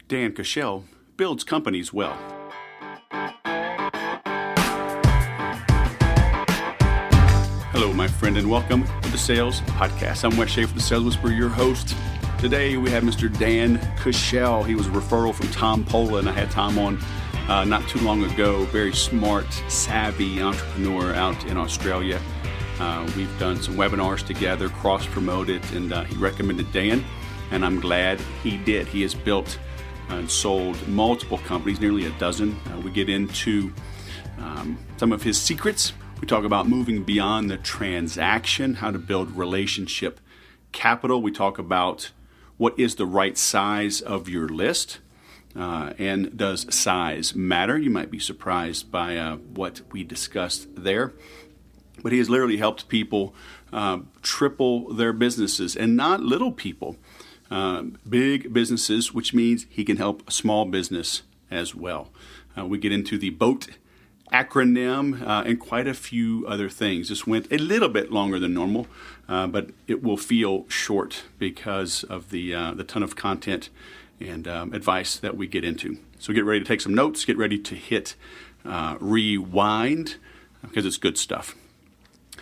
Dan Kuschell builds companies well. Hello, my friend, and welcome to the Sales Podcast. I'm Wes Schaefer, the Sales Whisperer, your host. Today, we have Mr. Dan Kuschell. He was a referral from Tom Poland. I had Tom on not too long ago. Very smart, savvy entrepreneur out in Australia. We've done some webinars together, cross-promoted, and he recommended Dan, and I'm glad he did. He has built and sold multiple companies, nearly a dozen. We get into some of his secrets. We talk about moving beyond the transaction, how to build relationship capital. We talk about what is the right size of your list, and does size matter? You might be surprised by what we discussed there. But he has literally helped people triple their businesses, and not little people. Big businesses, which means he can help a small business as well. We get into the B.O.T.E acronym and quite a few other things. This went a little bit longer than normal, but it will feel short because of the ton of content and advice that we get into. So get ready to take some notes. Get ready to hit rewind because it's good stuff.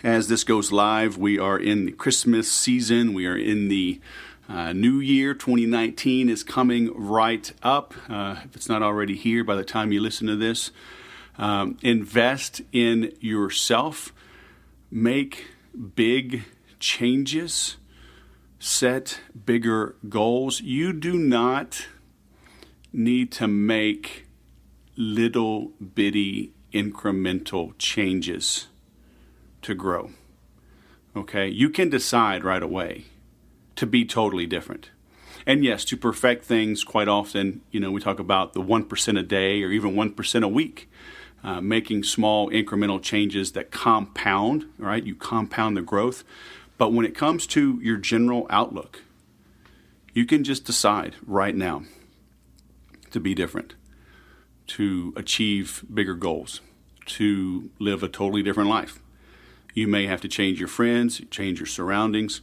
As this goes live, we are in the Christmas season. We are in the New Year. 2019 is coming right up. If it's not already here by the time you listen to this, invest in yourself. Make big changes. Set bigger goals. You do not need to make little bitty incremental changes to grow. Okay? You can decide right away to be totally different. And yes, to perfect things, quite often, we talk about the 1% a day or even 1% a week, making small incremental changes that compound, right? You compound the growth. But when it comes to your general outlook, you can just decide right now to be different, to achieve bigger goals, to live a totally different life. You may have to change your friends, change your surroundings.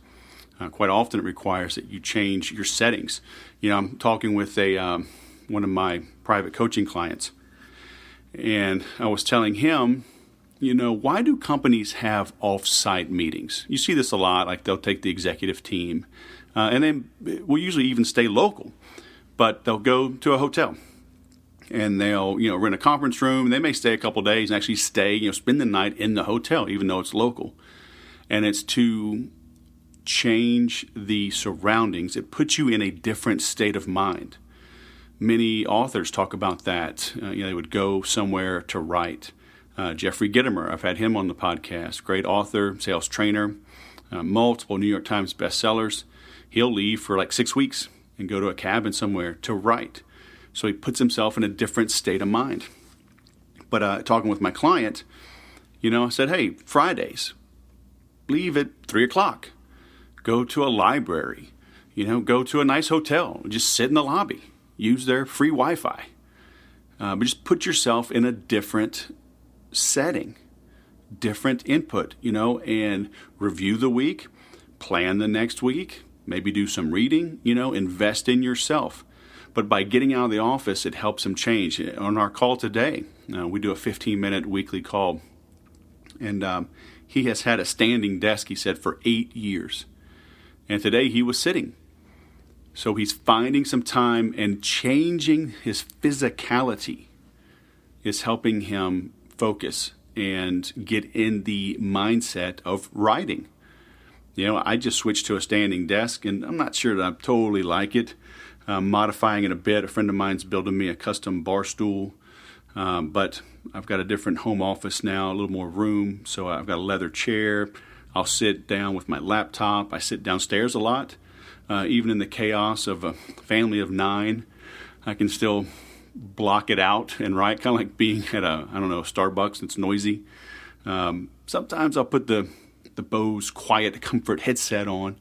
Quite often it requires that you change your settings. I'm talking with one of my private coaching clients, and I was telling him, why do companies have off-site meetings? You see this a lot, like they'll take the executive team, and then we'll usually even stay local, but they'll go to a hotel. And they'll, rent a conference room, and they may stay a couple days and actually stay, spend the night in the hotel, even though it's local. And it's to change the surroundings. It puts you in a different state of mind. Many authors talk about that. They would go somewhere to write. Jeffrey Gitomer, I've had him on the podcast. Great author, sales trainer, multiple New York Times bestsellers. He'll leave for like 6 weeks and go to a cabin somewhere to write. So he puts himself in a different state of mind. But talking with my client, I said, hey, Fridays, leave at 3 o'clock. Go to a library, go to a nice hotel. Just sit in the lobby. Use their free Wi-Fi. But just put yourself in a different setting, different input, and review the week, plan the next week, maybe do some reading, invest in yourself. But by getting out of the office, it helps them change. On our call today, we do a 15-minute weekly call. And he has had a standing desk, he said, for 8 years. And today he was sitting. So he's finding some time, and changing his physicality is helping him focus and get in the mindset of writing. I just switched to a standing desk, and I'm not sure that I totally like it. Modifying it a bit. A friend of mine's building me a custom bar stool, but I've got a different home office now, a little more room, so I've got a leather chair. I'll sit down with my laptop. I sit downstairs a lot. Even in the chaos of a family of 9, I can still block it out and write, kind of like being at a Starbucks that's noisy. Sometimes I'll put the Bose Quiet Comfort headset on,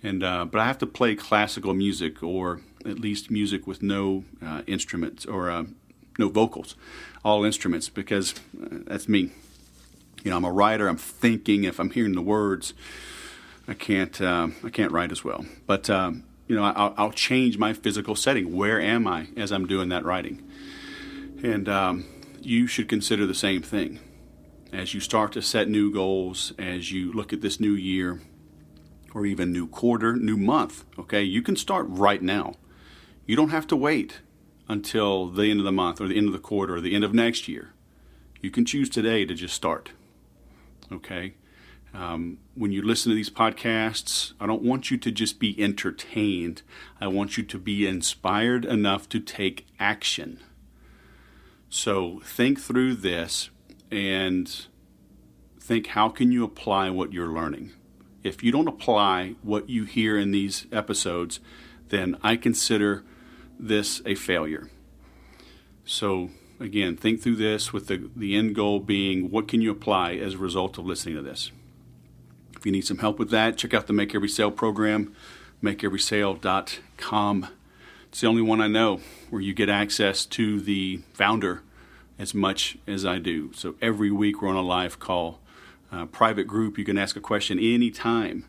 but I have to play classical music, or at least music with no instruments or no vocals, all instruments, because that's me. I'm a writer. I'm thinking. If I'm hearing the words, I can't write as well. But I'll change my physical setting. Where am I as I'm doing that writing? And you should consider the same thing. As you start to set new goals, as you look at this new year, or even new quarter, new month, okay, you can start right now. You don't have to wait until the end of the month or the end of the quarter or the end of next year. You can choose today to just start, okay? When you listen to these podcasts, I don't want you to just be entertained. I want you to be inspired enough to take action. So think through this and think, how can you apply what you're learning? If you don't apply what you hear in these episodes, then I consider this a failure. So again, think through this with the end goal being, what can you apply as a result of listening to this? If you need some help with that, check out the Make Every Sale program, makeeverysale.com. It's the only one I know where you get access to the founder as much as I do. So every week we're on a live call, private group. You can ask a question anytime,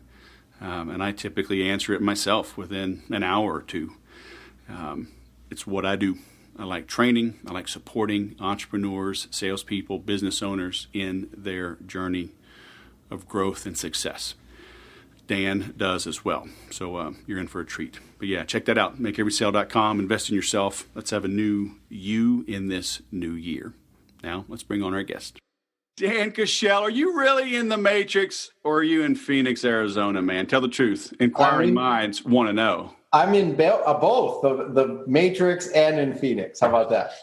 and I typically answer it myself within an hour or two. It's what I do. I like training. I like supporting entrepreneurs, salespeople, business owners in their journey of growth and success. Dan does as well. So you're in for a treat. But yeah, check that out. MakeEverySale.com. Invest in yourself. Let's have a new you in this new year. Now, let's bring on our guest. Dan Kuschell, are you really in the Matrix or are you in Phoenix, Arizona, man? Tell the truth. Inquiring minds want to know. I'm in both, the Matrix and in Phoenix. How about that?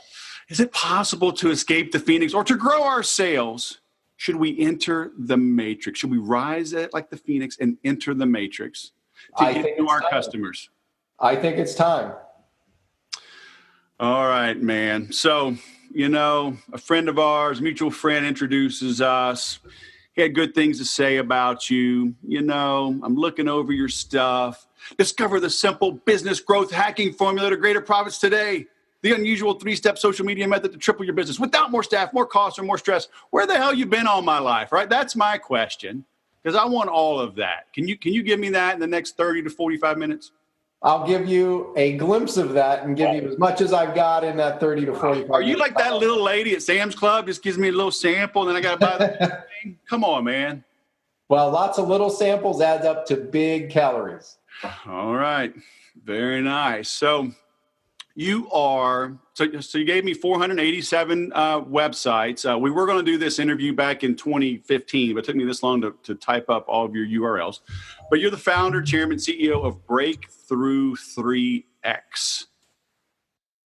Is it possible to escape the Phoenix or to grow our sales? Should we enter the Matrix? Should we rise like the Phoenix and enter the Matrix to get to our customers? I think it's time. All right, man. So, a friend of ours, mutual friend, introduces us. He had good things to say about you. I'm looking over your stuff. Discover the simple business growth hacking formula to greater profits today. The unusual 3-step social media method to triple your business without more staff, more costs, or more stress. Where the hell you been all my life, right? That's my question, because I want all of that. Can you give me that in the next 30 to 45 minutes? I'll give you a glimpse of that and give you as much as I've got in that 30 to 45 Are you like that little lady at Sam's Club? Just gives me a little sample and then I got to buy the thing? Come on, man. Well, lots of little samples adds up to big calories. All right. Very nice. So you gave me 487 websites. We were going to do this interview back in 2015, but it took me this long to type up all of your URLs. But you're the founder, chairman, CEO of Breakthrough3X.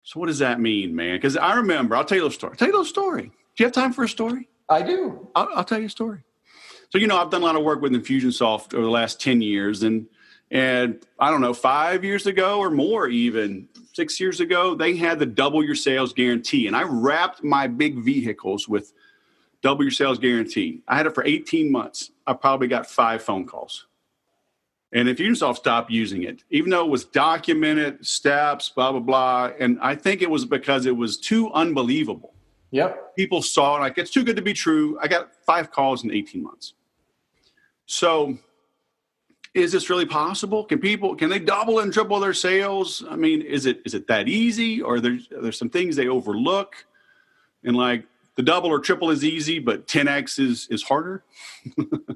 So what does that mean, man? Because I remember, I'll tell you a little story. Do you have time for a story? I do. I'll tell you a story. So, I've done a lot of work with Infusionsoft over the last 10 years. And I don't know, 5 years ago or more even, 6 years ago, they had the double your sales guarantee. And I wrapped my big vehicles with double your sales guarantee. I had it for 18 months. I probably got 5 phone calls. And Infusionsoft stopped using it, even though it was documented, steps, blah, blah, blah. And I think it was because it was too unbelievable. Yep. People saw it like, it's too good to be true. I got 5 calls in 18 months. So is this really possible? Can they double and triple their sales? I mean, is it that easy, or there's some things they overlook, and like the double or triple is easy, but 10x is harder?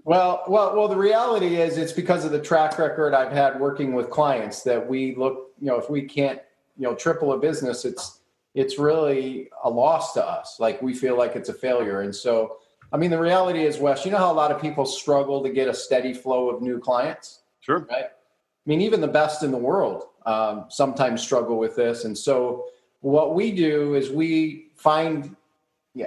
Well, the reality is it's because of the track record I've had working with clients that we look, if we can't, triple a business, it's really a loss to us. Like, we feel like it's a failure. And so, the reality is, Wes, how a lot of people struggle to get a steady flow of new clients? Sure. Right? Even the best in the world sometimes struggle with this. And so what we do is we find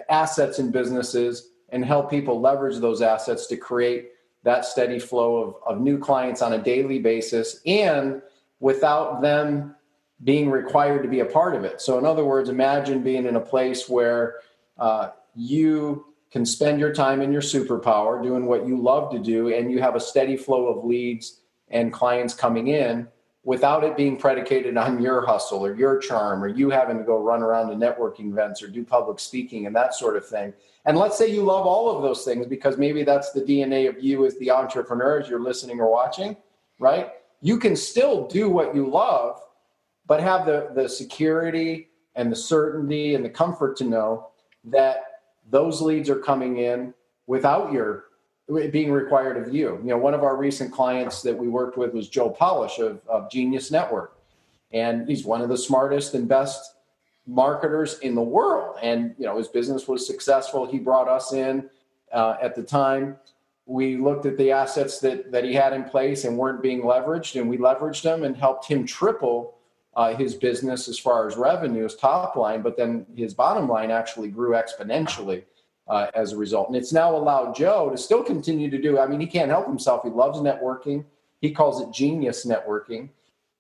assets in businesses and help people leverage those assets to create that steady flow of new clients on a daily basis, and without them being required to be a part of it. So in other words, imagine being in a place where you can spend your time in your superpower doing what you love to do, and you have a steady flow of leads and clients coming in without it being predicated on your hustle or your charm, or you having to go run around to networking events or do public speaking and that sort of thing. And let's say you love all of those things because maybe that's the DNA of you as the entrepreneur as you're listening or watching, right? you can still do what you love, but have the security and the certainty and the comfort to know that those leads are coming in without your being required of you. You know, one of our recent clients that we worked with was Joe Polish of Genius Network. And he's one of the smartest and best marketers in the world. And, you know, his business was successful. He brought us in at the time. We looked at the assets that he had in place and weren't being leveraged, and we leveraged them and helped him triple his business as far as revenues, top line, but then his bottom line actually grew exponentially as a result. And it's now allowed Joe to still continue to do, I mean, he can't help himself. He loves networking. He calls it genius networking.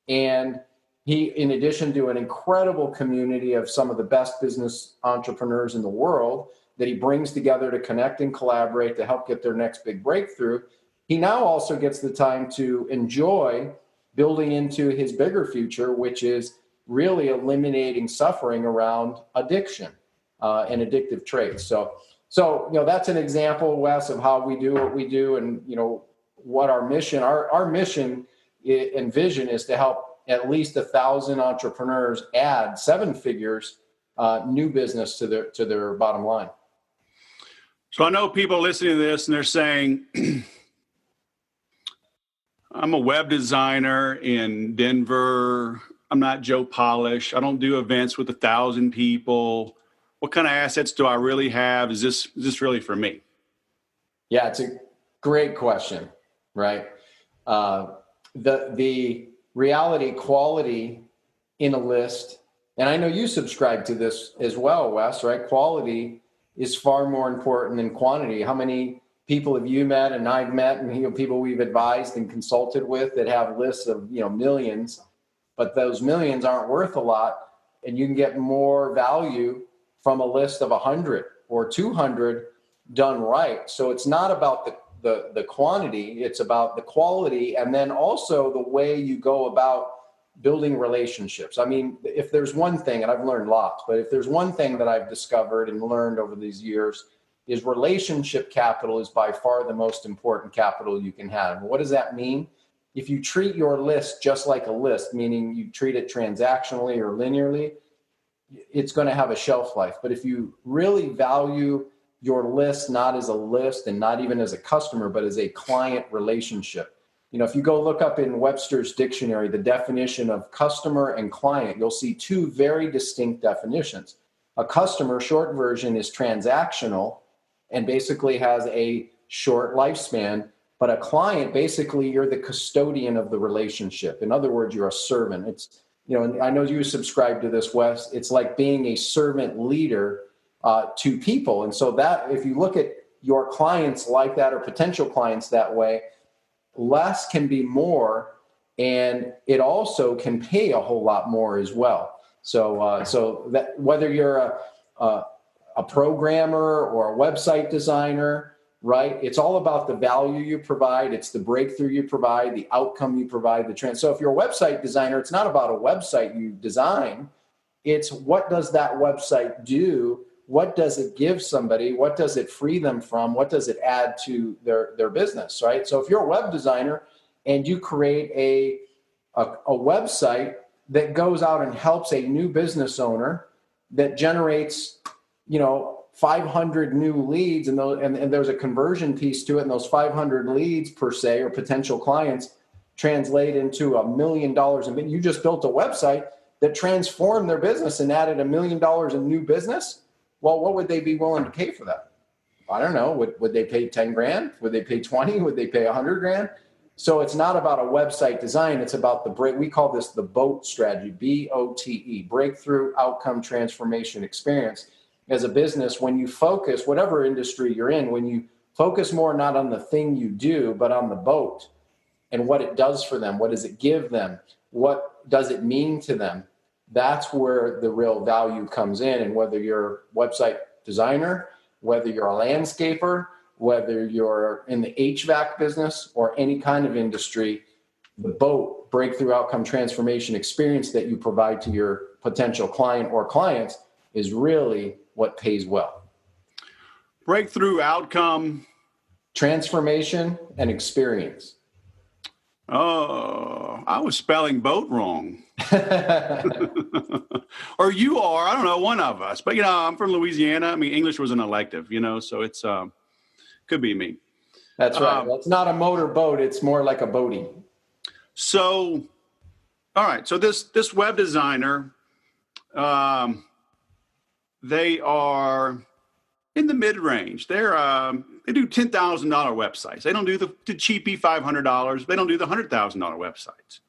And he, in addition to an incredible community of some of the best business entrepreneurs in the world that he brings together to connect and collaborate to help get their next big breakthrough, he now also gets the time to enjoy building into his bigger future, which is really eliminating suffering around addiction and addictive traits. So, you know, that's an example, Wes, of how we do what we do, and, you know, what our mission, our mission and vision is to help at least 1,000 entrepreneurs add 7 figures new business to their bottom line. So I know people listening to this and they're saying, I'm a web designer in Denver. I'm not Joe Polish. I don't do events with 1,000 people. What kind of assets do I really have? Is this really for me? Yeah, it's a great question, right? The reality quality in a list, and I know you subscribe to this as well, Wes, right? Quality is far more important than quantity. How many people have you met and I've met, and, you know, people we've advised and consulted with that have lists of, you know, millions, but those millions aren't worth a lot, and you can get more value from a list of 100 or 200 done right. So it's not about the quantity, it's about the quality, and then also the way you go about building relationships. I mean, if there's one thing, and I've learned lots, but if there's one thing that I've discovered and learned over these years, is relationship capital is by far the most important capital you can have. What does that mean? If you treat your list just like a list, meaning you treat it transactionally or linearly, it's going to have a shelf life. But if you really value your list, not as a list and not even as a customer, but as a client relationship. You know, if you go look up in Webster's dictionary, the definition of customer and client, you'll see 2 very distinct definitions. A customer, short version, is transactional and basically has a short lifespan. But a client, basically, you're the custodian of the relationship. In other words, you're a servant. It's, you know, and I know you subscribe to this, Wes. It's like being a servant leader to people. And so that, if you look at your clients like that, or potential clients that way, less can be more, and it also can pay a whole lot more as well. So that whether you're a programmer or a website designer, right? It's all about the value you provide. It's the breakthrough you provide, the outcome you provide, So if you're a website designer, it's not about a website you design. It's what does that website do? What does it give somebody? What does it free them from? What does it add to their business, right? So if you're a web designer and you create a website that goes out and helps a new business owner that generates, you know, 500 new leads, and there's a conversion piece to it, and those 500 leads per se, or potential clients, translate into $1 million. And you just built a website that transformed their business and added $1 million in new business. Well, what would they be willing to pay for that? I don't know. Would they pay 10 grand? Would they pay 20? Would they pay 100 grand? So it's not about a website design. It's about we call this the B.O.T.E strategy, B.O.T.E, Breakthrough Outcome Transformation Experience. As a business, when you focus, whatever industry you're in, when you focus more not on the thing you do, but on the boat and what it does for them, what does it give them, what does it mean to them, that's where the real value comes in. And whether you're a website designer, whether you're a landscaper, whether you're in the HVAC business or any kind of industry, the B.O.T.E, Breakthrough Outcome Transformation Experience that you provide to your potential client or clients is really what pays well. Breakthrough outcome. Transformation and experience. Oh, I was spelling boat wrong. Or you are, I don't know, one of us. But, I'm from Louisiana. I mean, English was an elective, so it's could be me. That's right. Well, it's not a motor boat. It's more like a boatie. So, all right. So this web designer, they are in the mid-range. They do $10,000 websites. They don't do the cheapy $500. They don't do the $100,000 websites.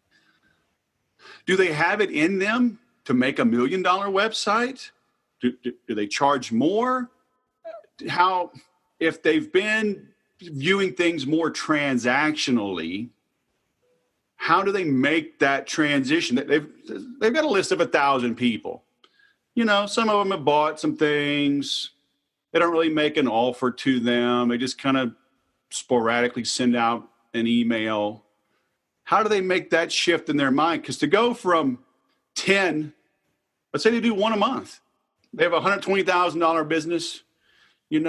Do they have it in them to make $1 million website? Do they charge more? How, if they've been viewing things more transactionally, how do they make that transition? They've got a list of 1,000 people. Some of them have bought some things. They don't really make an offer to them. They just kind of sporadically send out an email. How do they make that shift in their mind? Because to go from 10, let's say they do one a month. They have a $120,000 business, maybe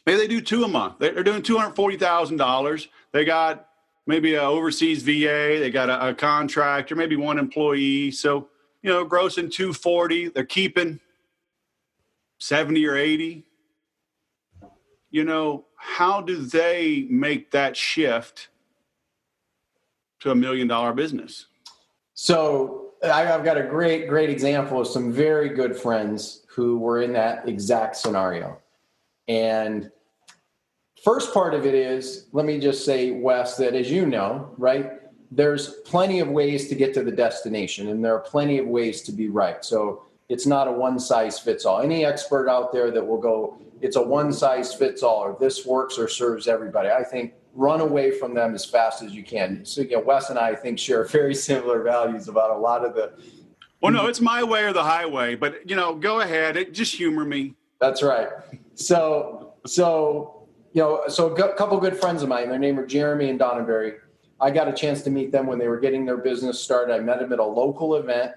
they do two a month. They're doing $240,000. They got maybe an overseas VA. They got a contractor, maybe one employee. So, grossing 240. They're keeping 70 or 80. How do they make that shift to $1 million business? So I've got a great example of some very good friends who were in that exact scenario. And first part of it is, let me just say, Wes, that as you know, right, there's plenty of ways to get to the destination, and there are plenty of ways to be right. So it's not a one size fits all. Any expert out there that will go, it's a one size fits all, or this works or serves everybody, I think run away from them as fast as you can. So Wes and I think share very similar values about a lot of the. Well, no, it's my way or the highway, but go ahead. Just humor me. That's right. So a couple good friends of mine, their name are Jeremy and Donnaberry. I got a chance to meet them when they were getting their business started. I met them at a local event.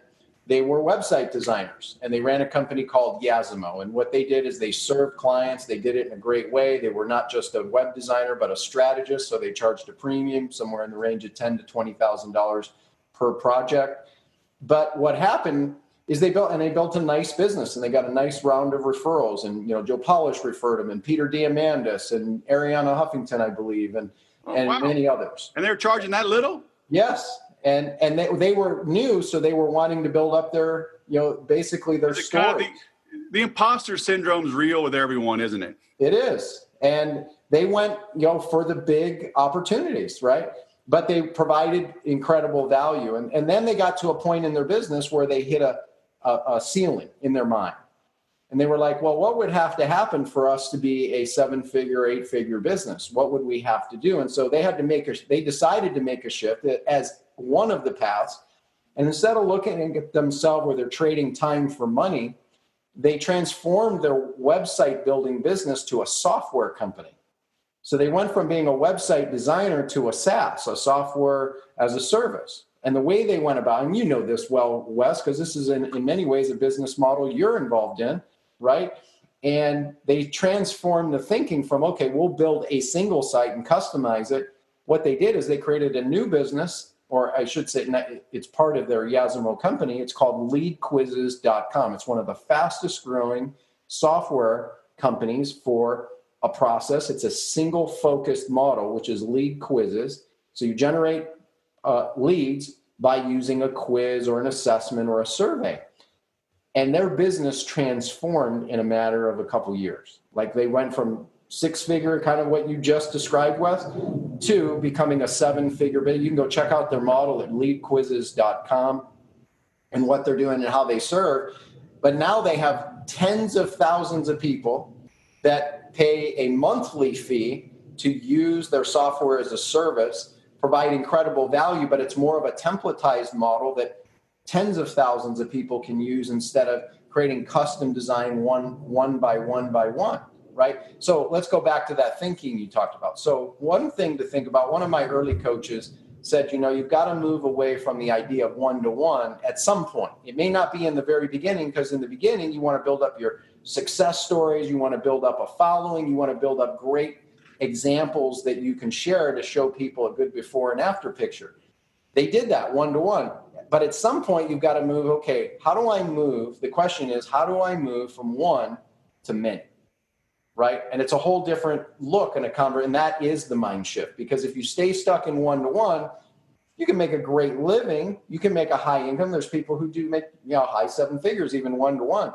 They were website designers, and they ran a company called Yazimo. And what they did is they served clients. They did it in a great way. They were not just a web designer, but a strategist. So they charged a premium somewhere in the range of $10,000 to $20,000 per project. But what happened is they built a nice business, and they got a nice round of referrals. And Joe Polish referred them, and Peter Diamandis, and Ariana Huffington, I believe, and wow. Many others. And they were charging that little? Yes. And they were new, so they were wanting to build up their, basically their story. Kind of the imposter syndrome is real with everyone, isn't it? It is. And they went, for the big opportunities, right? But they provided incredible value. And then they got to a point in their business where they hit a ceiling in their mind. And they were like, well, what would have to happen for us to be a 7-figure, 8-figure business? What would we have to do? And so they decided to make a shift as one of the paths. And instead of looking at themselves where they're trading time for money, they transformed their website building business to a software company. So they went from being a website designer to a SaaS, a software as a service. And the way they went about, and you know this well, Wes, because this is in many ways a business model you're involved in, right? And they transformed the thinking from, okay, we'll build a single site and customize it. What they did is they created a new business, or I should say it's part of their Yazimo company. It's called LeadQuizzes.com. It's one of the fastest growing software companies for a process. It's a single focused model, which is LeadQuizzes. So you generate leads by using a quiz or an assessment or a survey. And their business transformed in a matter of a couple years. Like they went from 6-figure, kind of what you just described, Wes, to becoming a 7-figure. But you can go check out their model at leadquizzes.com and what they're doing and how they serve. But now they have tens of thousands of people that pay a monthly fee to use their software as a service, provide incredible value, but it's more of a templatized model that tens of thousands of people can use instead of creating custom design one by one, right? So let's go back to that thinking you talked about. So one thing to think about, one of my early coaches said, you've got to move away from the idea of one-to-one at some point. It may not be in the very beginning, because in the beginning, you want to build up your success stories. You want to build up a following. You want to build up great examples that you can share to show people a good before and after picture. they did that one-to-one. But at some point, you've got to move, okay, how do I move? The question is, how do I move from one to many, right? And it's a whole different look and that is the mind shift. Because if you stay stuck in one-to-one, you can make a great living. You can make a high income. There's people who do make high seven figures, even one-to-one.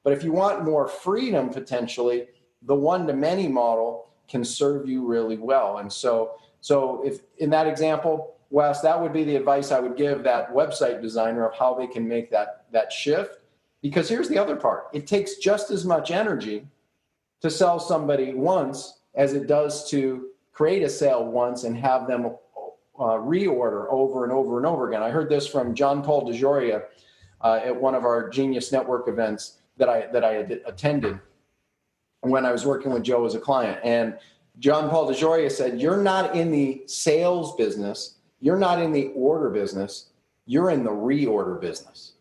But if you want more freedom, potentially, the one-to-many model can serve you really well. And so if in that example, Wes, that would be the advice I would give that website designer of how they can make that shift. Because here's the other part. It takes just as much energy to sell somebody once as it does to create a sale once and have them reorder over and over and over again. I heard this from John Paul DeJoria at one of our Genius Network events that I had attended when I was working with Joe as a client. And John Paul DeJoria said, you're not in the sales business. You're not in the order business. You're in the reorder business.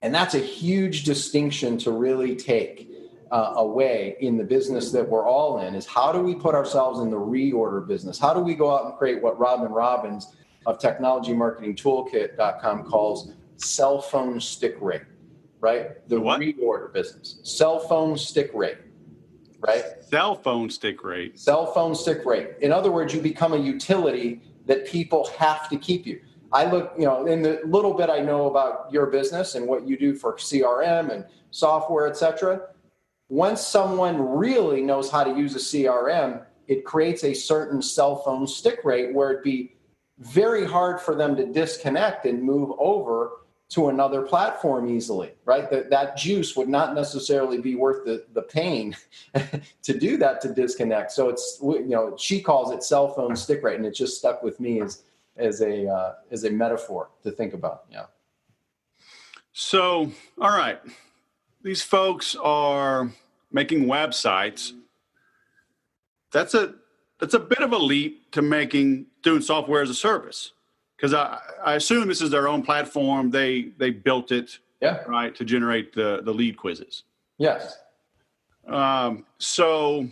And that's a huge distinction to really take away in the business that we're all in, is how do we put ourselves in the reorder business? How do we go out and create what Robin Robbins of technologymarketingtoolkit.com calls cell phone stick rate, right? The what? Reorder business. Cell phone stick rate, right? Cell phone stick rate. Cell phone stick rate. In other words, you become a utility that people have to keep you. I look, in the little bit I know about your business and what you do for CRM and software, et cetera. Once someone really knows how to use a CRM, it creates a certain cell phone stick rate where it'd be very hard for them to disconnect and move over to another platform easily, right? That juice would not necessarily be worth the pain to do that, to disconnect. So it's, she calls it cell phone stick rate, and it just stuck with me as a metaphor to think about. Yeah. So, all right. These folks are making websites. That's a bit of a leap to doing software as a service, because I assume this is their own platform. They built it, right, to generate the LeadQuizzes. Yes. So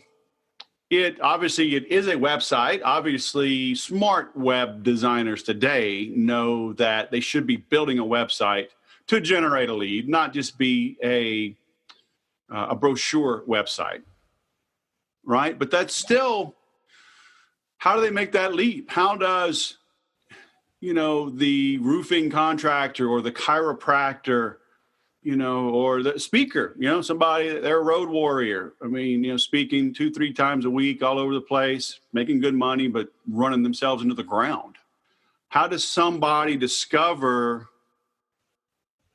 it is a website. Obviously, smart web designers today know that they should be building a website to generate a lead, not just be a brochure website, right? But that's still, how do they make that leap? How does, the roofing contractor or the chiropractor, or the speaker, somebody, they're a road warrior. I mean, speaking 2-3 times a week all over the place, making good money, but running themselves into the ground. How does somebody discover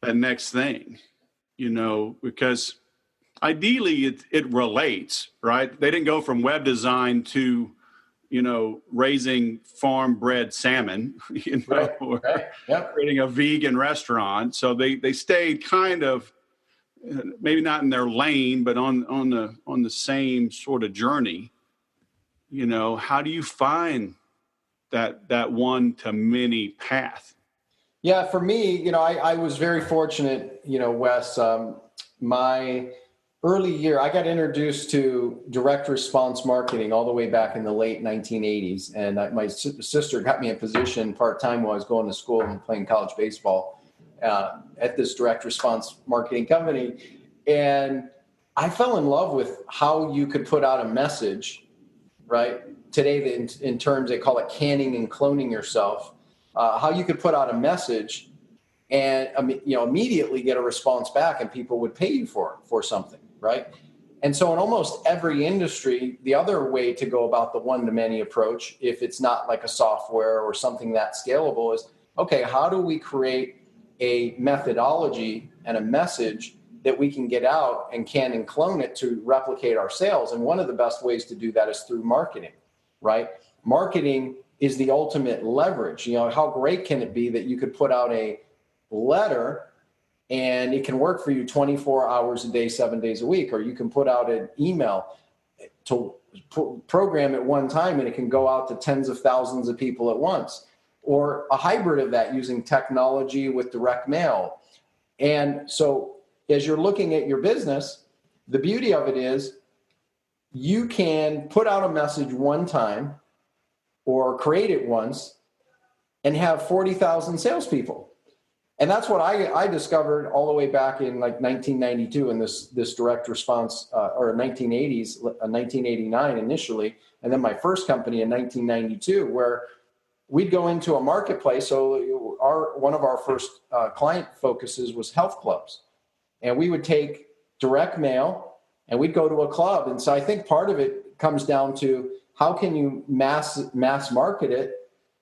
that next thing, because ideally it relates, right? They didn't go from web design to, raising farm bred salmon, or creating a vegan restaurant. So they stayed kind of, maybe not in their lane, but on the same sort of journey. How do you find that one to many path? Yeah, for me, I was very fortunate, Wes. My early year, I got introduced to direct response marketing all the way back in the late 1980s. And my sister got me a position part-time while I was going to school and playing college baseball at this direct response marketing company. And I fell in love with how you could put out a message, right? Today, in terms, they call it canning and cloning yourself. How you could put out a message and immediately get a response back, and people would pay you for something, right? And so in almost every industry, the other way to go about the one-to-many approach, if it's not like a software or something that scalable, is, okay, how do we create a methodology and a message that we can get out and can and clone it to replicate our sales? And one of the best ways to do that is through marketing, right? Marketing is the ultimate leverage. How great can it be that you could put out a letter and it can work for you 24 hours a day, 7 days a week, or you can put out an email to program at one time and it can go out to tens of thousands of people at once, or a hybrid of that using technology with direct mail. And so as you're looking at your business, the beauty of it is you can put out a message one time or create it once and have 40,000 salespeople. And that's what I discovered all the way back in like 1992 in this direct response, or 1980s, 1989 initially, and then my first company in 1992, where we'd go into a marketplace. So one of our first client focuses was health clubs, and we would take direct mail and we'd go to a club. And so I think part of it comes down to how can you mass market it?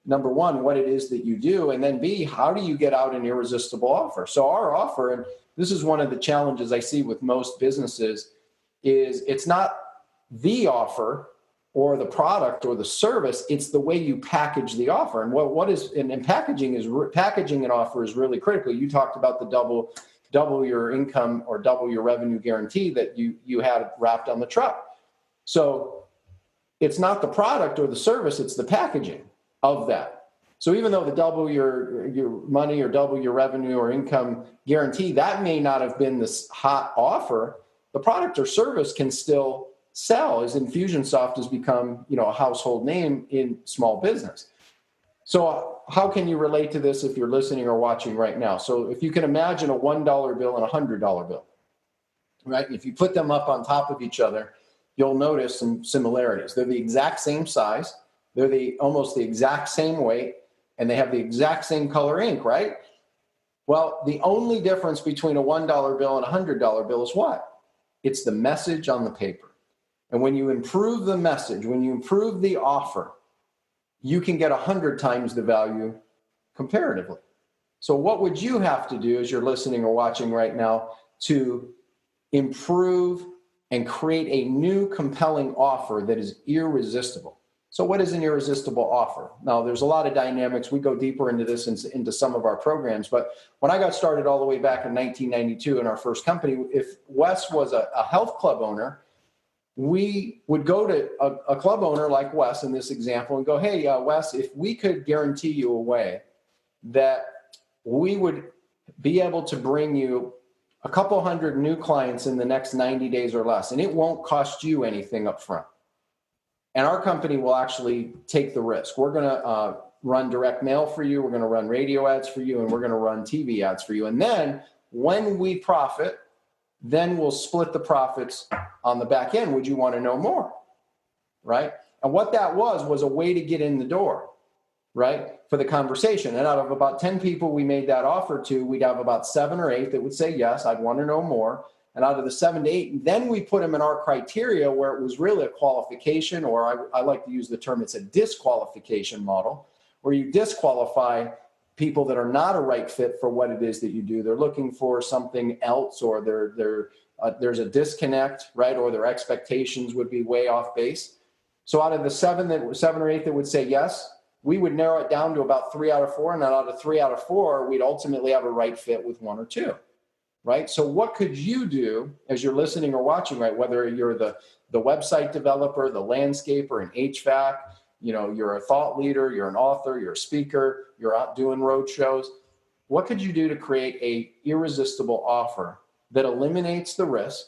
Number one, what it is that you do, and then B, how do you get out an irresistible offer? So our offer, and this is one of the challenges I see with most businesses, is it's not the offer or the product or the service, it's the way you package the offer. And packaging an offer is really critical. You talked about the double your income or double your revenue guarantee that you had wrapped on the truck. So it's not the product or the service, it's the packaging of that. So even though the double your money or double your revenue or income guarantee, that may not have been this hot offer, the product or service can still sell, as Infusionsoft has become, a household name in small business. So how can you relate to this if you're listening or watching right now? So if you can imagine a $1 bill and a $100 bill, right? If you put them up on top of each other, you'll notice some similarities. They're the exact same size. They're almost the exact same weight, and they have the exact same color ink, right? Well, the only difference between a $1 bill and a $100 bill is what? It's the message on the paper. And when you improve the message, when you improve the offer, you can get 100 times the value comparatively. So what would you have to do as you're listening or watching right now to improve and create a new compelling offer that is irresistible? So what is an irresistible offer? Now, there's a lot of dynamics. We go deeper into this into some of our programs. But when I got started all the way back in 1992 in our first company, if Wes was a health club owner, we would go to a club owner like Wes in this example and go, hey, Wes, if we could guarantee you a way that we would be able to bring you a couple hundred new clients in the next 90 days or less, and it won't cost you anything up front. And our company will actually take the risk. We're going to run direct mail for you. We're going to run radio ads for you, and we're going to run TV ads for you. And then when we profit, then we'll split the profits on the back end. Would you want to know more? Right? And what that was a way to get in the door, right, for the conversation. And out of about 10 people we made that offer to, we'd have about 7 or 8 that would say, yes, I'd want to know more. And out of the 7 to 8, then we put them in our criteria where it was really a qualification, or I like to use the term, it's a disqualification model, where you disqualify people that are not a right fit for what it is that you do. They're looking for something else, or there's a disconnect, right? Or their expectations would be way off base. So out of the 7 or 8 that would say yes, we would narrow it down to about 3 out of 4. And out of 3 out of 4, we'd ultimately have a right fit with 1 or 2. Right? So what could you do as you're listening or watching, right? Whether you're the website developer, the landscaper, an HVAC, you're a thought leader, you're an author, you're a speaker, you're out doing road shows. What could you do to create a irresistible offer that eliminates the risk,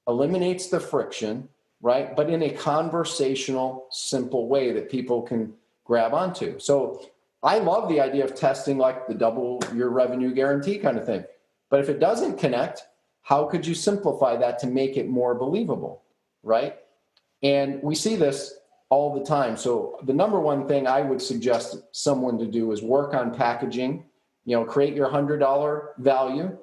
eliminates the friction, right? But in a conversational, simple way that people can grab onto. So I love the idea of testing like the double your revenue guarantee kind of thing. But if it doesn't connect, how could you simplify that to make it more believable, right? And we see this all the time. So the number one thing I would suggest someone to do is work on packaging, create your $100 value,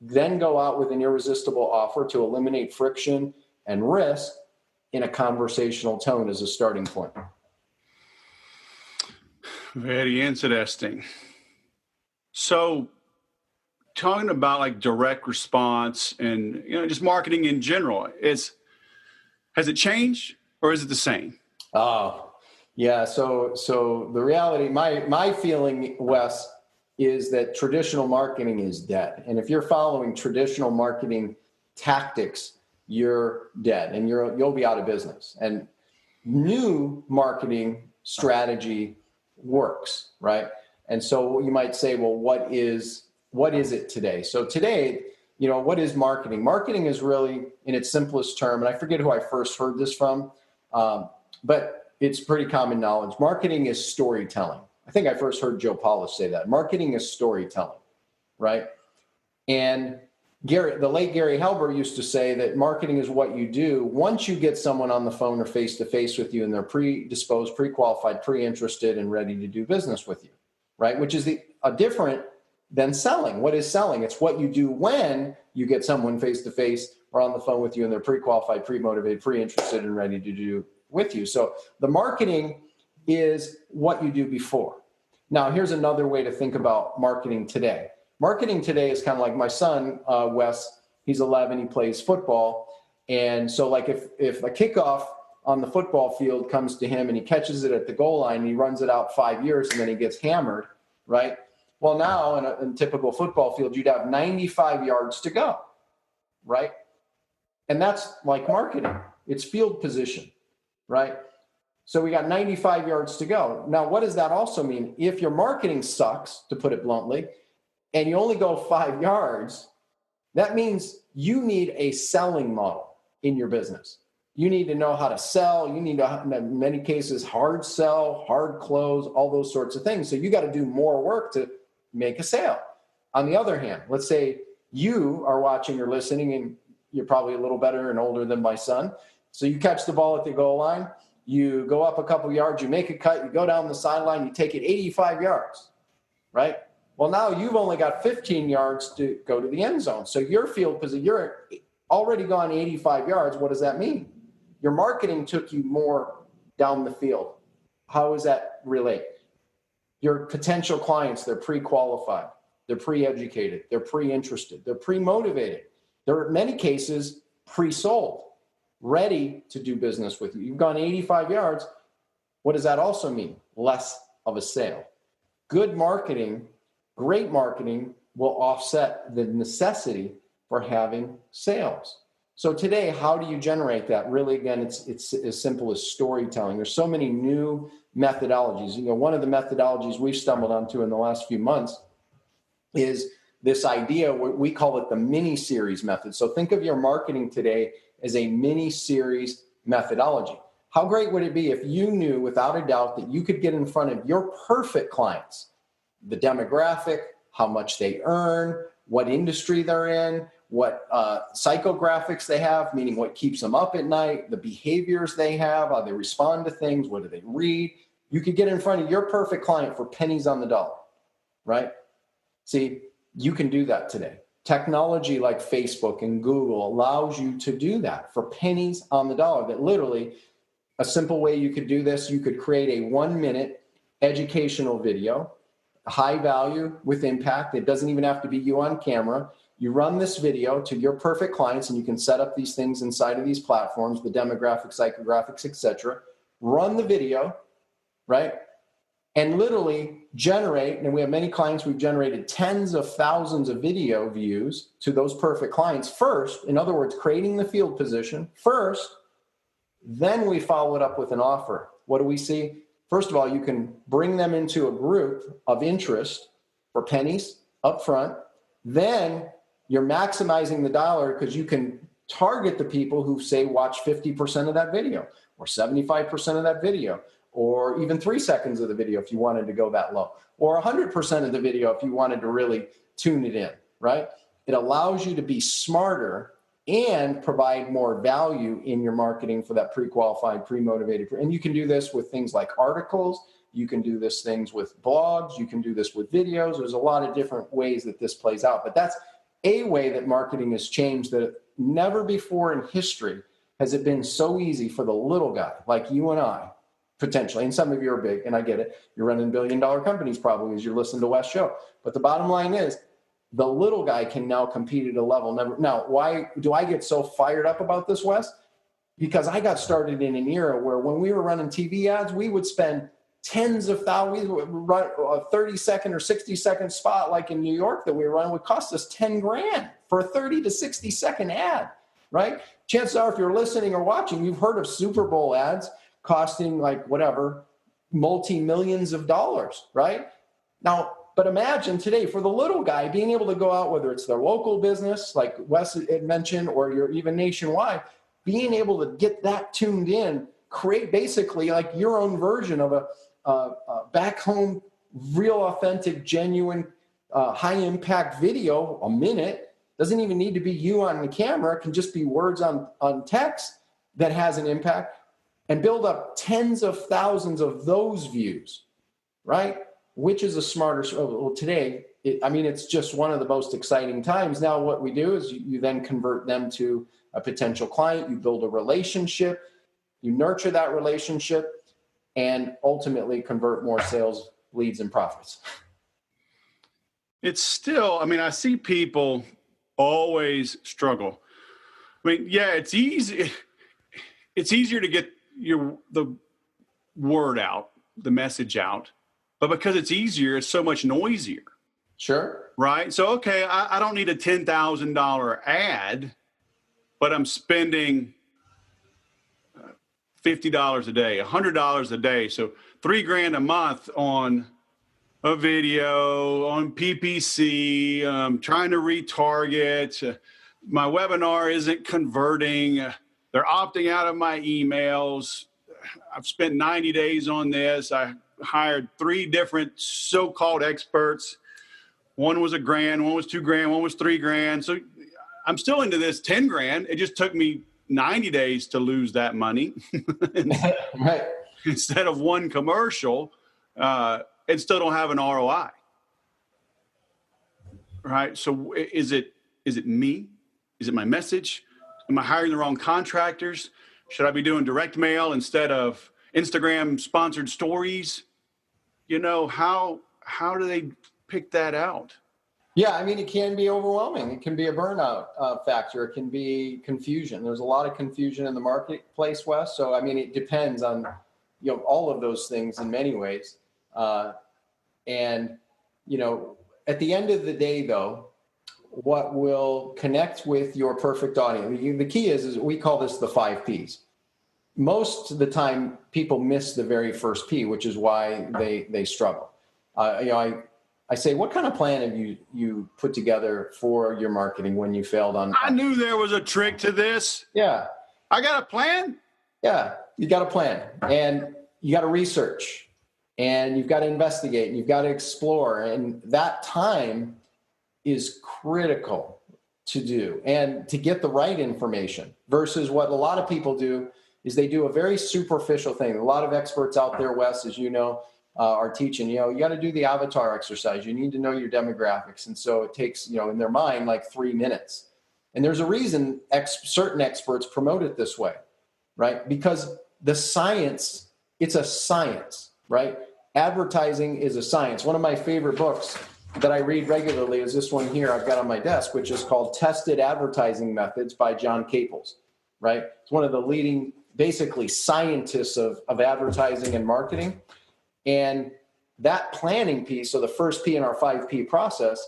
then go out with an irresistible offer to eliminate friction and risk in a conversational tone as a starting point. Very interesting. So talking about like direct response and just marketing in general, has it changed or is it the same? Oh, yeah. So the reality, my feeling, Wes, is that traditional marketing is dead. And if you're following traditional marketing tactics, you're dead and you'll be out of business. And new marketing strategy works, right? And so you might say, well, what is it today? So today, what is marketing? Marketing is really, in its simplest term, and I forget who I first heard this from, but it's pretty common knowledge. Marketing is storytelling, I think I first heard Joe Polish say that. Marketing is storytelling, right? And the late Gary Halbert used to say that marketing is what you do once you get someone on the phone or face-to-face with you and they're predisposed, pre-qualified, pre-interested, and ready to do business with you, right? Which is a different than selling. What is selling? It's what you do when you get someone face-to-face or on the phone with you and they're pre-qualified, pre-motivated, pre-interested, and ready to do with you. So the marketing is what you do before. Now, here's another way to think about marketing today. Marketing today is kind of like my son, Wes, he's 11, he plays football. And so like if a kickoff on the football field comes to him and he catches it at the goal line and he runs it out 5 years and then he gets hammered, right? Well, now in a typical football field, you'd have 95 yards to go, right? And that's like marketing. It's field position, right? So we got 95 yards to go. Now, what does that also mean? If your marketing sucks, to put it bluntly, and you only go 5 yards, that means you need a selling model in your business. You need to know how to sell. You need to, in many cases, hard sell, hard close, all those sorts of things. So you got to do more work to make a sale. On the other hand, let's say you are watching or listening, and you're probably a little better and older than my son. So you catch the ball at the goal line, you go up a couple yards, you make a cut, you go down the sideline, you take it 85 yards, right? Well, now you've only got 15 yards to go to the end zone. So your field position, you're already gone 85 yards. What does that mean? Your marketing took you more down the field. How does that relate? Your potential clients, they're pre-qualified, they're pre-educated, they're pre-interested, they're pre-motivated. They're in many cases pre-sold, ready to do business with you. You've gone 85 yards. What does that also mean? Less of a sale. Good marketing, great marketing will offset the necessity for having sales. So today, how do you generate that? Really, again, it's as simple as storytelling. There's so many new methodologies. One of the methodologies we've stumbled onto in the last few months is this idea, we call it the mini series method. So think of your marketing today as a mini series methodology. How great would it be if you knew without a doubt that you could get in front of your perfect clients, the demographic, how much they earn, what industry they're in, what psychographics they have, meaning what keeps them up at night, the behaviors they have, how they respond to things, what do they read. You could get in front of your perfect client for pennies on the dollar, right? See, you can do that today. Technology like Facebook and Google allows you to do that for pennies on the dollar. That literally, a simple way you could do this, you could create a 1-minute educational video, high value with impact. It doesn't even have to be you on camera. You run this video to your perfect clients, and you can set up these things inside of these platforms, the demographics, psychographics, etc. Run the video, right? And literally generate, and we have many clients, we've generated tens of thousands of video views to those perfect clients first. In other words, creating the field position first, then we follow it up with an offer. What do we see? First of all, you can bring them into a group of interest for pennies up front. Then you're maximizing the dollar because you can target the people who say watch 50% of that video or 75% of that video, or even 3 seconds of the video if you wanted to go that low, or 100% of the video if you wanted to really tune it in, right? It allows you to be smarter and provide more value in your marketing for that pre-qualified, pre-motivated. And you can do this with things like articles. You can do this things with blogs. You can do this with videos. There's a lot of different ways that this plays out. But that's a way that marketing has changed, that never before in history has it been so easy for the little guy like you and I, potentially, and some of you are big, and I get it. You're running billion-dollar companies probably as you're listening to Wes' show. But the bottom line is the little guy can now compete at a level never. Now, why do I get so fired up about this, Wes? Because I got started in an era where when we were running TV ads, we would spend tens of thousands. We would run a 30-second or 60-second spot like in New York that we were running would cost us $10,000 for a 30 to 60-second ad, right? Chances are, if you're listening or watching, you've heard of Super Bowl ads costing like whatever, multi-millions of dollars, right? Now, but imagine today for the little guy being able to go out, whether it's their local business, like Wes had mentioned, or you're even nationwide, being able to get that tuned in, create basically like your own version of a back home real, authentic, genuine, high impact video, a minute. Doesn't even need to be you on the camera. It can just be words on text that has an impact, and build up tens of thousands of those views, right? Which is a smarter, well, today, it's just one of the most exciting times. Now, what we do is you then convert them to a potential client. You build a relationship, you nurture that relationship, and ultimately convert more sales, leads, and profits. It's still, I see people always struggle. It's easy. It's easier to get the word out, the message out, but because it's easier, it's so much noisier. Sure. Right. So, okay, I don't need a $10,000 ad, but I'm spending $50 a day, $100 a day. So $3,000 a month on a video, on PPC, trying to retarget. My webinar isn't converting. They're opting out of my emails. I've spent 90 days on this. I hired 3 different so-called experts. One was $1,000, one was $2,000, one was $3,000. So I'm still into this $10,000. It just took me 90 days to lose that money. Right. Instead of one commercial, and still don't have an ROI. Right. So is it me? Is it my message? Am I hiring the wrong contractors? Should I be doing direct mail instead of Instagram sponsored stories? How do they pick that out? Yeah, it can be overwhelming. It can be a burnout factor. It can be confusion. There's a lot of confusion in the marketplace, Wes. So, it depends on, all of those things in many ways. And at the end of the day, though, what will connect with your perfect audience, the key is we call this the 5 Ps. Most of the time, people miss the very first P, which is why they struggle. I say, what kind of plan have you put together for your marketing when you failed on? I knew there was a trick to this. Yeah. I got a plan. Yeah, you got a plan, and you got to research, and you've got to investigate, and you've got to explore, and that time is critical to do and to get the right information versus what a lot of people do is they do a very superficial thing. A lot of experts out there, Wes, as you know, are teaching, you got to do the avatar exercise. You need to know your demographics. And so it takes, in their mind, like 3 minutes. And there's a reason certain experts promote it this way, right? Because the science, it's a science, right? Advertising is a science. One of my favorite books that I read regularly is this one here I've got on my desk, which is called Tested Advertising Methods by John Caples, right? It's one of the leading, basically, scientists of advertising and marketing. And that planning piece, so the first P in our 5P process,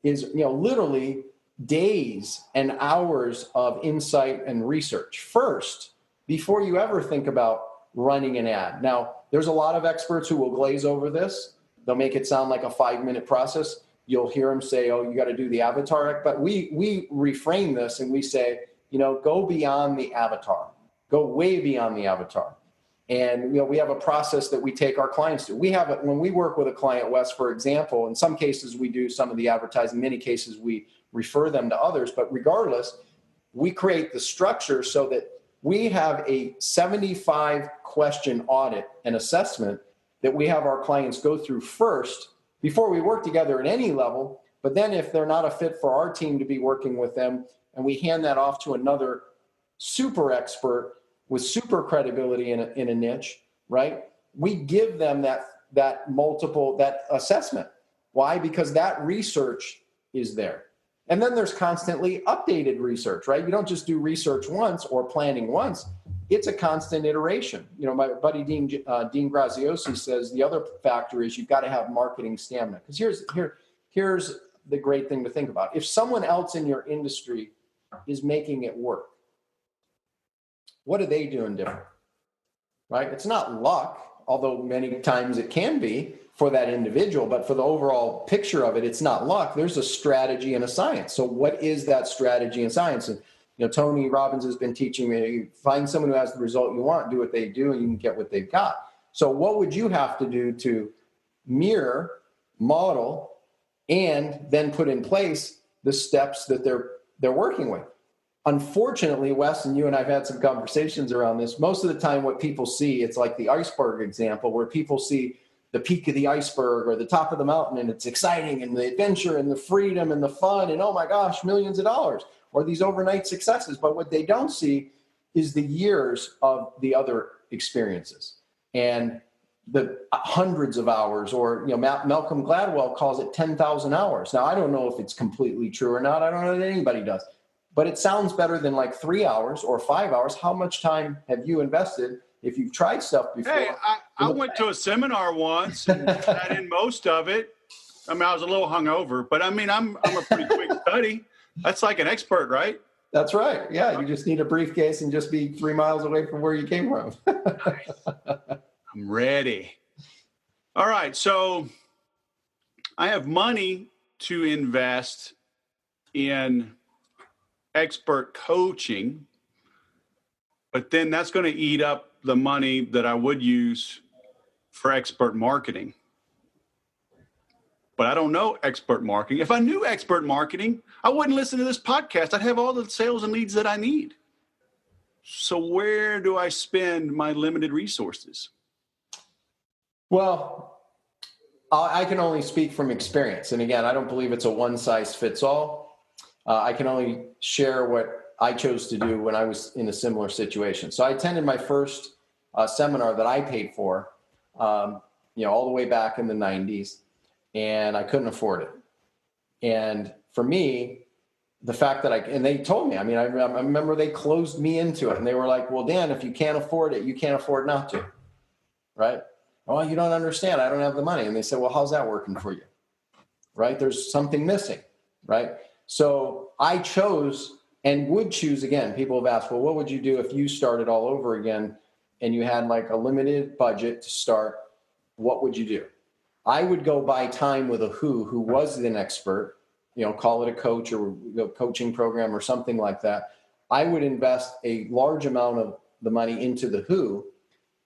is literally days and hours of insight and research first before you ever think about running an ad. Now, there's a lot of experts who will glaze over this. They'll make it sound like a 5-minute process. You'll hear them say, oh, you got to do the avatar. But we reframe this and we say, go beyond the avatar. Go way beyond the avatar. And we have a process that we take our clients to. We have it when we work with a client, Wes, for example. In some cases, we do some of the advertising. In many cases, we refer them to others. But regardless, we create the structure so that we have a 75-question audit and assessment that we have our clients go through first before we work together at any level. But then if they're not a fit for our team to be working with them, and we hand that off to another super expert with super credibility in a niche, right? We give them that assessment. Why? Because that research is there. And then there's constantly updated research, right? You don't just do research once or planning once. It's a constant iteration. My buddy Dean Graziosi says the other factor is you've got to have marketing stamina. Because here's the great thing to think about. If someone else in your industry is making it work, what are they doing different, right? It's not luck, although many times it can be for that individual, but for the overall picture of it, it's not luck. There's a strategy and a science. So what is that strategy and science? And Tony Robbins has been teaching me, find someone who has the result you want, do what they do, and you can get what they've got. So what would you have to do to mirror, model, and then put in place the steps that they're working with. Unfortunately, Wes, and you and I've had some conversations around this. Most of the time, what people see, it's like the iceberg example, where people see the peak of the iceberg or the top of the mountain, and it's exciting, and the adventure and the freedom and the fun, and oh my gosh, millions of dollars, or these overnight successes. But what they don't see is the years of the other experiences and the hundreds of hours, or Malcolm Gladwell calls it 10,000 hours. Now, I don't know if it's completely true or not. I don't know that anybody does. But it sounds better than like 3 hours or 5 hours. How much time have you invested if you've tried stuff before? Hey, I went to a seminar once and sat in most of it. I mean, I was a little hungover, but I mean, I'm a pretty quick study. That's like an expert, right? That's right. Yeah, you just need a briefcase and just be 3 miles away from where you came from. I'm ready. All right, so I have money to invest in expert coaching, but then that's going to eat up the money that I would use for expert marketing. But I don't know expert marketing. If I knew expert marketing, I wouldn't listen to this podcast. I'd have all the sales and leads that I need. So where do I spend my limited resources? Well, I can only speak from experience. And again, I don't believe it's a one size fits all. I can only share what I chose to do when I was in a similar situation. So I attended my first seminar that I paid for, all the way back in the 90s, and I couldn't afford it. And for me, the fact that and they told me, I remember they closed me into it, and they were like, well, Dan, if you can't afford it, you can't afford not to, right? Oh, you don't understand. I don't have the money. And they said, well, how's that working for you? Right? There's something missing, right? So I chose and would choose again. People have asked, well, what would you do if you started all over again and you had like a limited budget to start? What would you do? I would go buy time with a who was an expert, call it a coach or coaching program or something like that. I would invest a large amount of the money into the who,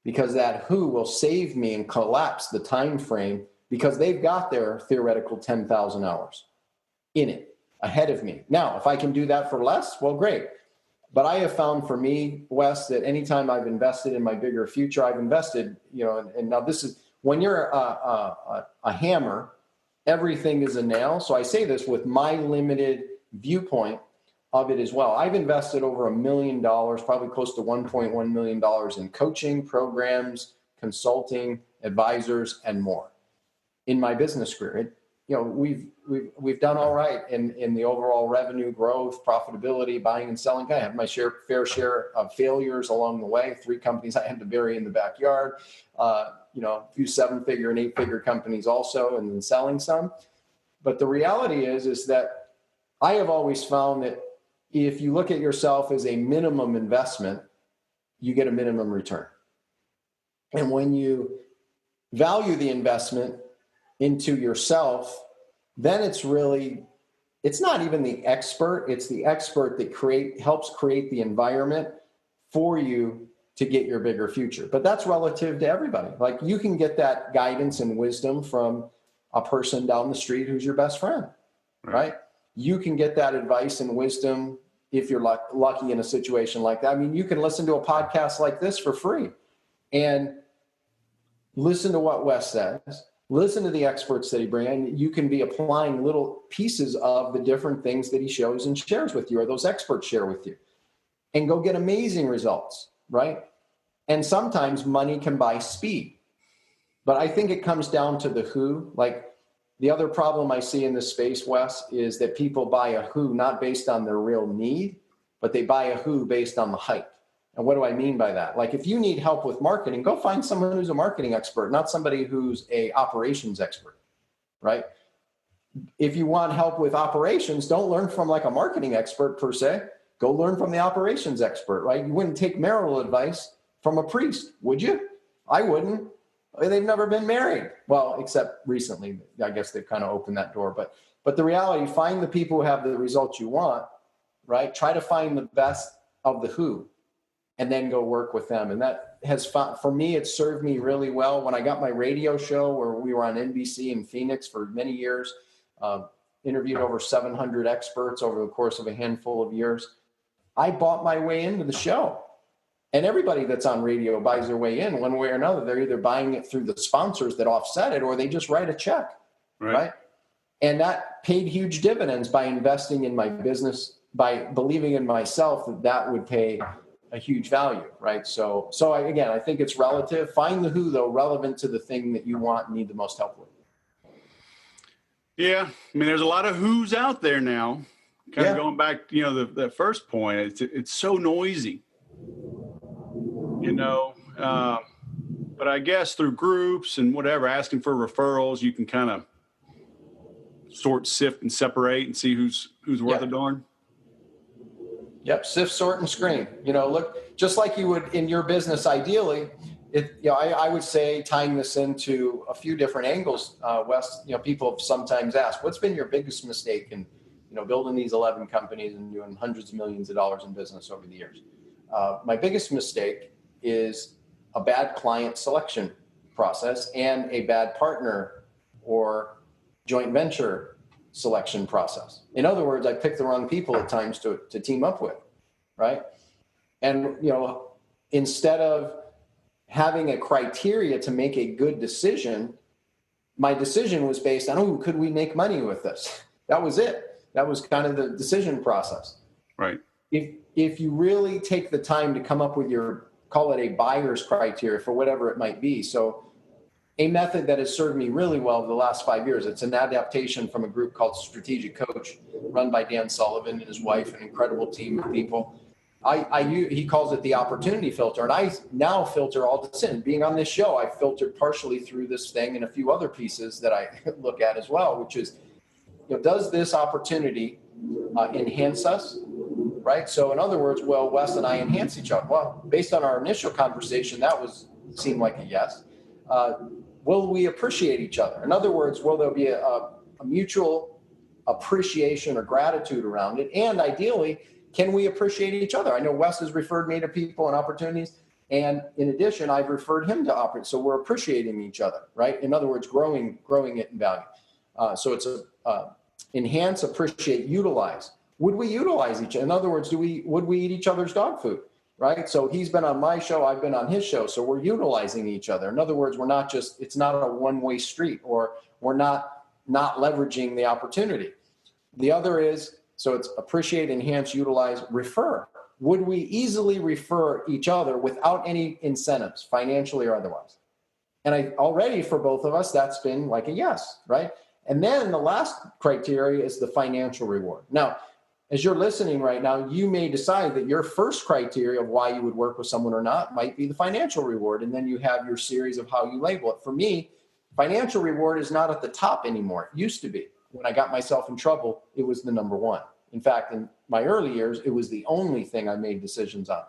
because that who will save me and collapse the time frame, because they've got their theoretical 10,000 hours in it ahead of me. Now, if I can do that for less, well, great. But I have found for me, Wes, that anytime I've invested in my bigger future, I've invested, and now this is, when you're a hammer, everything is a nail. So I say this with my limited viewpoint of it as well. I've invested over $1 million, probably close to $1.1 million in coaching programs, consulting, advisors, and more in my business career. We've done all right in the overall revenue growth, profitability, buying and selling. I have my fair share of failures along the way. 3 companies I had to bury in the backyard. A few 7-figure and 8-figure companies also, and then selling some. But the reality is that I have always found that if you look at yourself as a minimum investment, you get a minimum return. And when you value the investment into yourself, then it's not even the expert. It's the expert that helps create the environment for you to get your bigger future. But that's relative to everybody. Like, you can get that guidance and wisdom from a person down the street who's your best friend, right? You can get that advice and wisdom if you're lucky in a situation like that. I mean, you can listen to a podcast like this for free and listen to what Wes says, listen to the experts that he brings, and you can be applying little pieces of the different things that he shows and shares with you, or those experts share with you, and go get amazing results, right? And sometimes money can buy speed. But I think it comes down to the who. Like, the other problem I see in this space, Wes, is that people buy a who not based on their real need, but they buy a who based on the hype. And what do I mean by that? Like, if you need help with marketing, go find someone who's a marketing expert, not somebody who's a operations expert, right? If you want help with operations, don't learn from like a marketing expert per se. Go learn from the operations expert, right? You wouldn't take marital advice from a priest, would you? I wouldn't. They've never been married. Well, except recently. I guess they've kind of opened that door. But the reality, find the people who have the results you want, right? Try to find the best of the who. and then go work with them. And that has, for me, it served me really well. When I got my radio show where we were on NBC in Phoenix for many years, interviewed over 700 experts over the course of a handful of years, I bought my way into the show. And everybody that's on radio buys their way in one way or another. They're either buying it through the sponsors that offset it, or they just write a check, right? And that paid huge dividends by investing in my business, by believing in myself that would pay a huge value, right? So again, I think it's relative. Find the who, though, relevant to the thing that you want and need the most help with. Yeah. I mean, there's a lot of who's out there now. Kind of going back, the first point, it's so noisy. But I guess through groups and whatever, asking for referrals, you can kind of sort, sift, and separate and see who's worth a darn. Yep. Sift, sort, and screen. Look, just like you would in your business, ideally, I would say, tying this into a few different angles, Wes, people have sometimes asked, what's been your biggest mistake in, building these 11 companies and doing hundreds of millions of dollars in business over the years? My biggest mistake is a bad client selection process and a bad partner or joint venture selection process. In other words, I picked the wrong people at times to team up with, right? And, instead of having a criteria to make a good decision, my decision was based on, could we make money with this? That was it. That was kind of the decision process. Right. If you really take the time to come up with call it a buyer's criteria for whatever it might be. So a method that has served me really well over the last 5 years, it's an adaptation from a group called Strategic Coach, run by Dan Sullivan and his wife, an incredible team of people. He calls it the opportunity filter. And I now filter all this in. Being on this show, I filtered partially through this thing and a few other pieces that I look at as well, which is, does this opportunity enhance us? Right. So in other words, will Wes and I enhance each other? Well, based on our initial conversation, seemed like a yes. Will we appreciate each other? In other words, will there be a mutual appreciation or gratitude around it? And ideally, can we appreciate each other? I know Wes has referred me to people and opportunities. And in addition, I've referred him to opportunities. So we're appreciating each other, right? In other words, growing it in value. So it's enhance, appreciate, utilize. Would we utilize each other? In other words, would we eat each other's dog food, right? So he's been on my show, I've been on his show. So we're utilizing each other. In other words, it's not a one-way street, or we're not leveraging the opportunity. The other is, so it's appreciate, enhance, utilize, refer. Would we easily refer each other without any incentives, financially or otherwise? And already for both of us, that's been like a yes, right? And then the last criteria is the financial reward. Now, as you're listening right now, you may decide that your first criteria of why you would work with someone or not might be the financial reward. And then you have your series of how you label it. For me, financial reward is not at the top anymore. It used to be. When I got myself in trouble, it was the number one. In fact, in my early years, it was the only thing I made decisions on.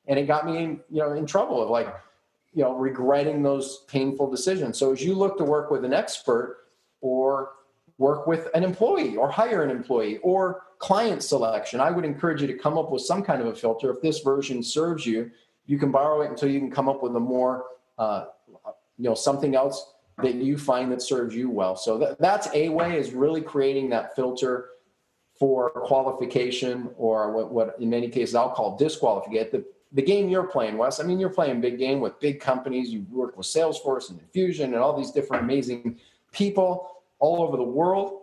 And it got me in trouble of regretting those painful decisions. So as you look to work with an expert, or work with an employee, or hire an employee, or client selection, I would encourage you to come up with some kind of a filter. If this version serves you, you can borrow it until you can come up with a more, something else that you find that serves you well. So that's a way, is really creating that filter for qualification, or what in many cases I'll call disqualification. The game you're playing, Wes, I mean, you're playing big game with big companies. You work with Salesforce and Infusion and all these different amazing people all over the world.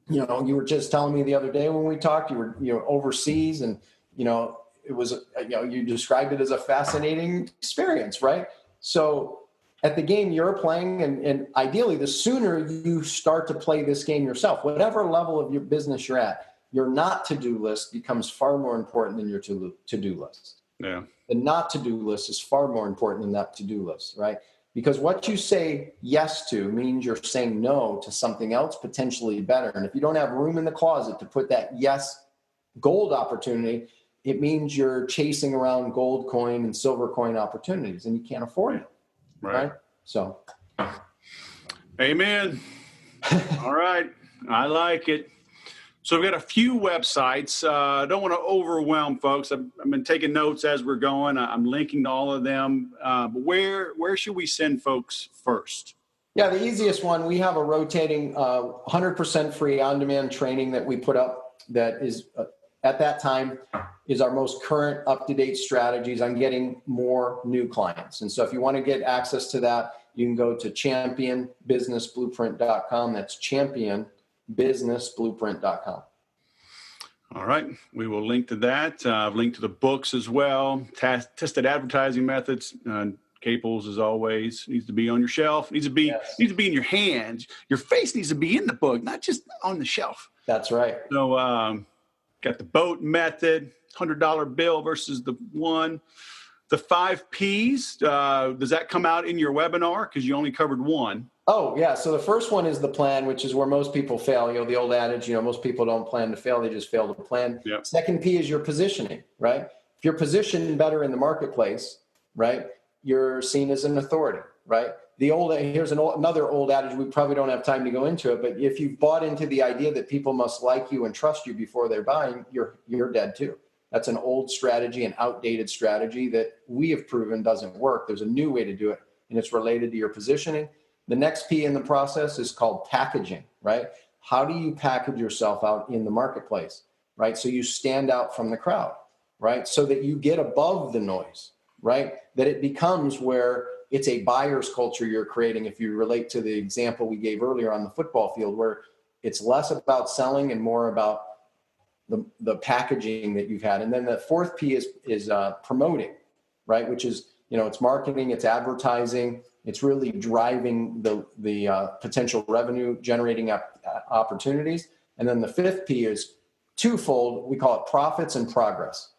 You were just telling me the other day when we talked, you were overseas, and it was you described it as a fascinating experience, right? So at the game you're playing, and ideally the sooner you start to play this game yourself, whatever level of your business you're at, your not to-do list becomes far more important than your to-do list. Yeah. The not to-do list is far more important than that to-do list, right? Because what you say yes to means you're saying no to something else potentially better. And if you don't have room in the closet to put that yes gold opportunity, it means you're chasing around gold coin and silver coin opportunities, and you can't afford it. Right? So. Amen. All right. I like it. So we've got a few websites. I don't want to overwhelm folks. I've been taking notes as we're going. I'm linking to all of them. But where should we send folks first? Yeah, the easiest one, we have a rotating 100% free on-demand training that we put up that is, at that time, is our most current up-to-date strategies on getting more new clients. And so if you want to get access to that, you can go to championbusinessblueprint.com. That's championbusinessblueprint.com. All right. We will link to that. I've linked to the books as well. Tested advertising methods. Caples, as always, needs to be on your shelf. Needs to be in your hands. Your face needs to be in the book, not just on the shelf. That's right. So got the B.O.T.E method, $100 bill versus the one. The 5 Ps, does that come out in your webinar? Because you only covered one. Oh, yeah. So the first one is the plan, which is where most people fail. The old adage, most people don't plan to fail. They just fail to plan. Yep. Second P is your positioning, right? If you're positioned better in the marketplace, right, you're seen as an authority, right? Here's another old adage. We probably don't have time to go into it, but if you've bought into the idea that people must like you and trust you before they're buying, you're dead too. That's an old strategy, an outdated strategy that we have proven doesn't work. There's a new way to do it, and it's related to your positioning. The next P in the process is called packaging, right? How do you package yourself out in the marketplace, right? So you stand out from the crowd, right? So that you get above the noise, right? That it becomes where it's a buyer's culture you're creating. If you relate to the example we gave earlier on the football field, where it's less about selling and more about the packaging that you've had. And then the fourth P is promoting, right? Which is, it's marketing, it's advertising, it's really driving the potential revenue generating opportunities. And then the fifth P is twofold. We call it profits and progress.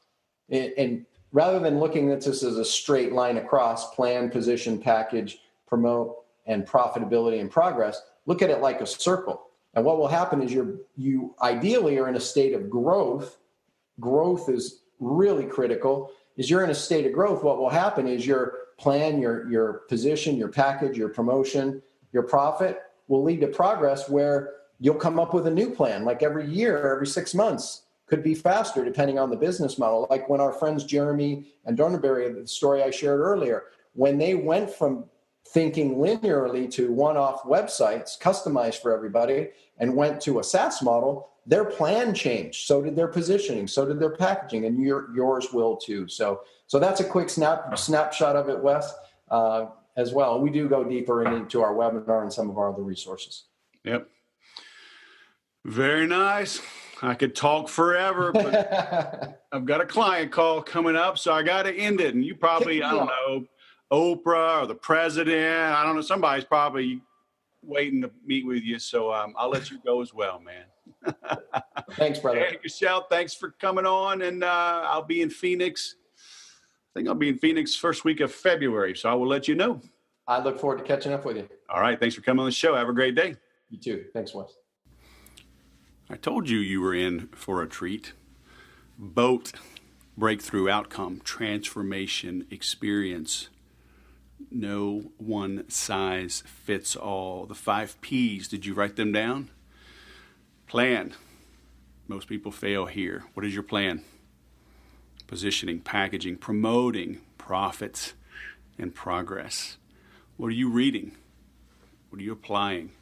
And rather than looking at this as a straight line across, plan, position, package, promote, and profitability and progress, look at it like a circle. And what will happen is you ideally are in a state of growth. Growth is really critical. As you're in a state of growth, what will happen is your plan, your position, your package, your promotion, your profit will lead to progress, where you'll come up with a new plan, like every year, every 6 months. Could be faster depending on the business model. Like when our friends Jeremy and Dornaberry, the story I shared earlier, when they went from thinking linearly to one-off websites customized for everybody and went to a SaaS model, their plan changed. So did their positioning, so did their packaging, and yours will too. So that's a quick snapshot of it, Wes, as well. We do go deeper into our webinar and some of our other resources. Yep. Very nice. I could talk forever, but I've got a client call coming up, so I got to end it. And you probably, I don't know, Oprah or the president, I don't know, somebody's probably waiting to meet with you. So I'll let you go as well, man. Thanks, brother. Hey, Kuschell, thanks for coming on. And I'll be in Phoenix. I think I'll be in Phoenix first week of February. So I will let you know. I look forward to catching up with you. All right. Thanks for coming on the show. Have a great day. You too. Thanks, Wes. I told you were in for a treat. B.O.T.E, Breakthrough Outcome, Transformation Experience. No one size fits all. The 5 Ps, did you write them down? Plan. Most people fail here. What is your plan? Positioning, packaging, promoting, profits, and progress. What are you reading? What are you applying?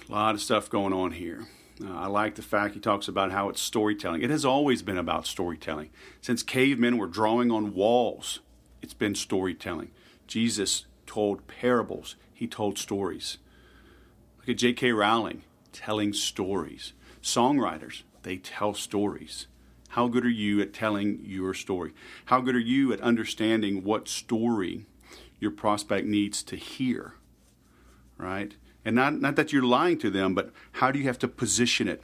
A lot of stuff going on here. I like the fact he talks about how it's storytelling. It has always been about storytelling. Since cavemen were drawing on walls, it's been storytelling. Jesus told parables. He told stories. Look at J.K. Rowling, telling stories. Songwriters, they tell stories. How good are you at telling your story? How good are you at understanding what story your prospect needs to hear, right? And not that you're lying to them, but how do you have to position it?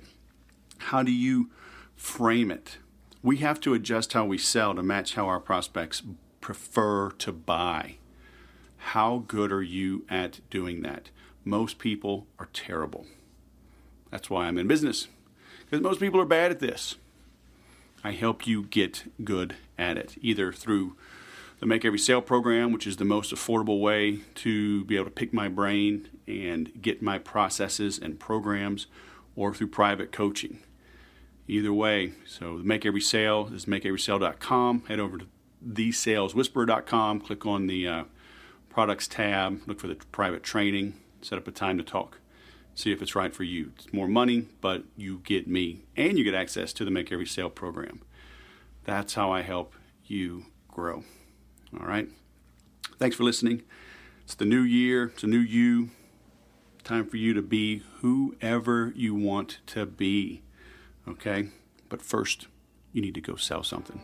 How do you frame it? We have to adjust how we sell to match how our prospects prefer to buy. How good are you at doing that? Most people are terrible. That's why I'm in business, because most people are bad at this. I help you get good at it, either through the Make Every Sale program, which is the most affordable way to be able to pick my brain and get my processes and programs, or through private coaching. Either way, so Make Every Sale is makeeverysale.com. Head over to thesaleswhisperer.com, click on the products tab, look for the private training, set up a time to talk, see if it's right for you. It's more money, but you get me, and you get access to the Make Every Sale program. That's how I help you grow. All right? Thanks for listening. It's the new year. It's a new you. Time for you to be whoever you want to be. Okay? But first, you need to go sell something.